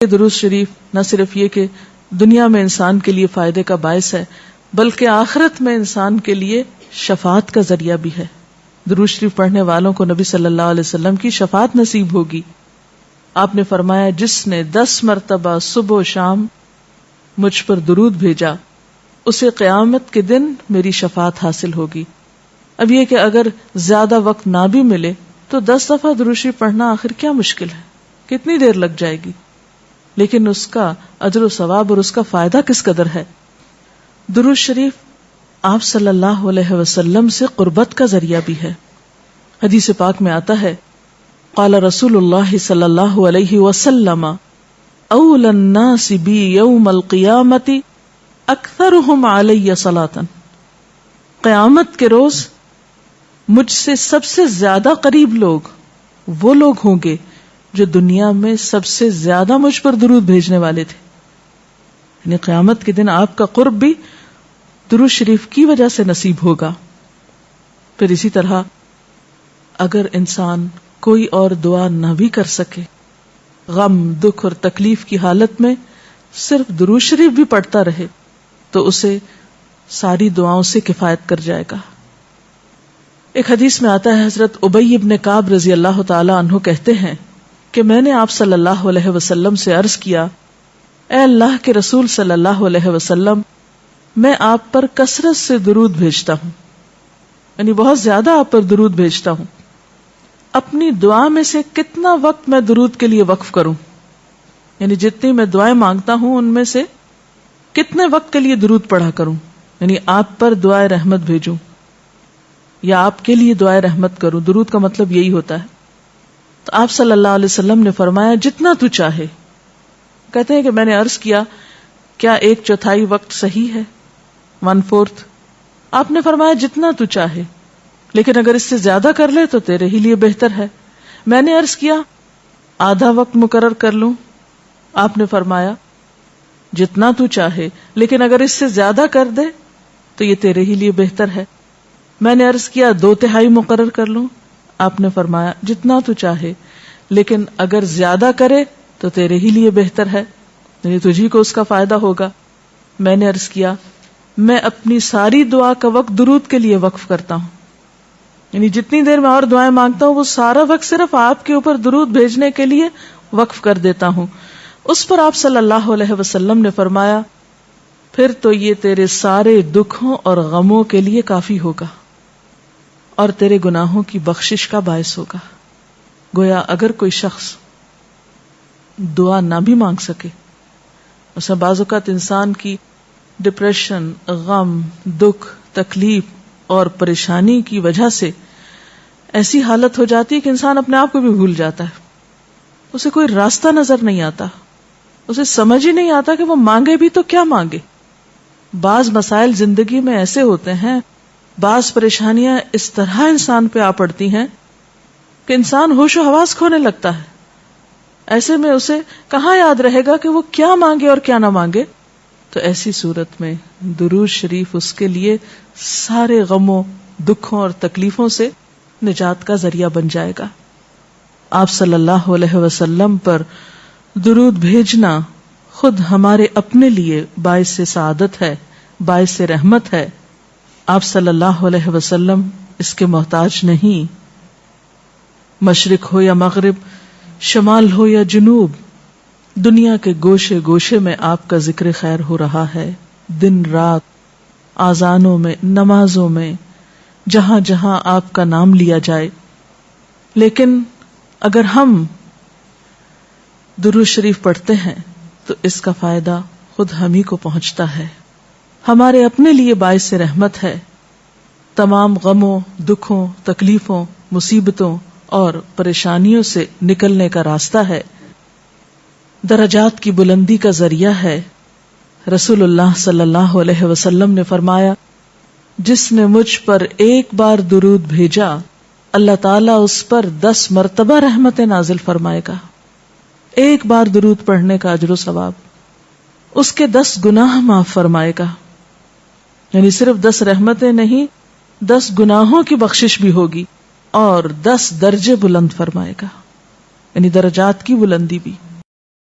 درود شریف نہ صرف یہ کہ دنیا میں انسان کے لیے فائدے کا باعث ہے بلکہ آخرت میں انسان کے لیے شفاعت کا ذریعہ بھی ہے. درود شریف پڑھنے والوں کو نبی صلی اللہ علیہ وسلم کی شفاعت نصیب ہوگی. آپ نے فرمایا جس نے 10 مرتبہ صبح و شام مجھ پر درود بھیجا اسے قیامت کے دن میری شفاعت حاصل ہوگی. اب یہ کہ اگر زیادہ وقت نہ بھی ملے تو 10 دفعہ درود شریف پڑھنا آخر کیا مشکل ہے, کتنی دیر لگ جائے گی, لیکن اس کا اجر و ثواب اور اس کا فائدہ کس قدر ہے. درود شریف آپ صلی اللہ علیہ وسلم سے قربت کا ذریعہ بھی ہے. حدیث پاک میں آتا ہے قال رسول اللہ صلی اللہ علیہ وسلم اول الناس بی یوم القیامت اکثرهم علی صلاۃ. قیامت کے روز مجھ سے سب سے زیادہ قریب لوگ وہ لوگ ہوں گے جو دنیا میں سب سے زیادہ مجھ پر درود بھیجنے والے تھے. یعنی قیامت کے دن آپ کا قرب بھی درود شریف کی وجہ سے نصیب ہوگا. پھر اسی طرح اگر انسان کوئی اور دعا نہ بھی کر سکے, غم دکھ اور تکلیف کی حالت میں صرف درود شریف بھی پڑھتا رہے تو اسے ساری دعاؤں سے کفایت کر جائے گا. ایک حدیث میں آتا ہے حضرت ابی ابن کعب رضی اللہ تعالی عنہ کہتے ہیں کہ میں نے آپ صلی اللہ علیہ وسلم سے عرض کیا اے اللہ کے رسول صلی اللہ علیہ وسلم, میں آپ پر کثرت سے درود بھیجتا ہوں, یعنی بہت زیادہ آپ پر درود بھیجتا ہوں. اپنی دعا میں سے کتنا وقت میں درود کے لیے وقف کروں, یعنی جتنی میں دعائیں مانگتا ہوں ان میں سے کتنے وقت کے لیے درود پڑھا کروں, یعنی آپ پر دعائے رحمت بھیجوں یا آپ کے لیے دعائے رحمت کروں. درود کا مطلب یہی ہوتا ہے. تو آپ صلی اللہ علیہ وسلم نے فرمایا جتنا تو چاہے. کہتے ہیں کہ میں نے عرض کیا کیا 1/4 وقت صحیح ہے, 1/4. آپ نے فرمایا جتنا تو چاہے, لیکن اگر اس سے زیادہ کر لے تو تیرے ہی لیے بہتر ہے. میں نے عرض کیا آدھا وقت مقرر کر لوں. آپ نے فرمایا جتنا تو چاہے, لیکن اگر اس سے زیادہ کر دے تو یہ تیرے ہی لیے بہتر ہے. میں نے عرض کیا 2/3 مقرر کر لوں. آپ نے فرمایا جتنا تو چاہے, لیکن اگر زیادہ کرے تو تیرے ہی لیے بہتر ہے, یعنی تجھی کو اس کا فائدہ ہوگا. میں نے عرض کیا میں اپنی ساری دعا کا وقت درود کے لیے وقف کرتا ہوں, یعنی جتنی دیر میں اور دعائیں مانگتا ہوں وہ سارا وقت صرف آپ کے اوپر درود بھیجنے کے لیے وقف کر دیتا ہوں. اس پر آپ صلی اللہ علیہ وسلم نے فرمایا پھر تو یہ تیرے سارے دکھوں اور غموں کے لیے کافی ہوگا اور تیرے گناہوں کی بخشش کا باعث ہوگا. گویا اگر کوئی شخص دعا نہ بھی مانگ سکے, مثلا بعض اوقات انسان کی ڈپریشن, غم, دکھ, تکلیف اور پریشانی کی وجہ سے ایسی حالت ہو جاتی ہے کہ انسان اپنے آپ کو بھی بھول جاتا ہے, اسے کوئی راستہ نظر نہیں آتا, اسے سمجھ ہی نہیں آتا کہ وہ مانگے بھی تو کیا مانگے. بعض مسائل زندگی میں ایسے ہوتے ہیں, بعض پریشانیاں اس طرح انسان پہ آ پڑتی ہیں کہ انسان ہوش و حواس کھونے لگتا ہے. ایسے میں اسے کہاں یاد رہے گا کہ وہ کیا مانگے اور کیا نہ مانگے. تو ایسی صورت میں درود شریف اس کے لیے سارے غموں, دکھوں اور تکلیفوں سے نجات کا ذریعہ بن جائے گا. آپ صلی اللہ علیہ وسلم پر درود بھیجنا خود ہمارے اپنے لیے باعث سعادت ہے, باعث رحمت ہے. آپ صلی اللہ علیہ وسلم اس کے محتاج نہیں. مشرق ہو یا مغرب, شمال ہو یا جنوب, دنیا کے گوشے گوشے میں آپ کا ذکر خیر ہو رہا ہے. دن رات, آذانوں میں, نمازوں میں, جہاں جہاں آپ کا نام لیا جائے. لیکن اگر ہم درود شریف پڑھتے ہیں تو اس کا فائدہ خود ہم ہی کو پہنچتا ہے, ہمارے اپنے لیے باعث رحمت ہے. تمام غموں, دکھوں, تکلیفوں, مصیبتوں اور پریشانیوں سے نکلنے کا راستہ ہے, درجات کی بلندی کا ذریعہ ہے. رسول اللہ صلی اللہ علیہ وسلم نے فرمایا جس نے مجھ پر ایک بار درود بھیجا اللہ تعالیٰ اس پر 10 مرتبہ رحمت نازل فرمائے گا. ایک بار درود پڑھنے کا اجر و ثواب, اس کے 10 گناہ معاف فرمائے گا. یعنی صرف 10 رحمتیں نہیں, 10 گناہوں کی بخشش بھی ہوگی اور 10 درجے بلند فرمائے گا, یعنی درجات کی بلندی بھی.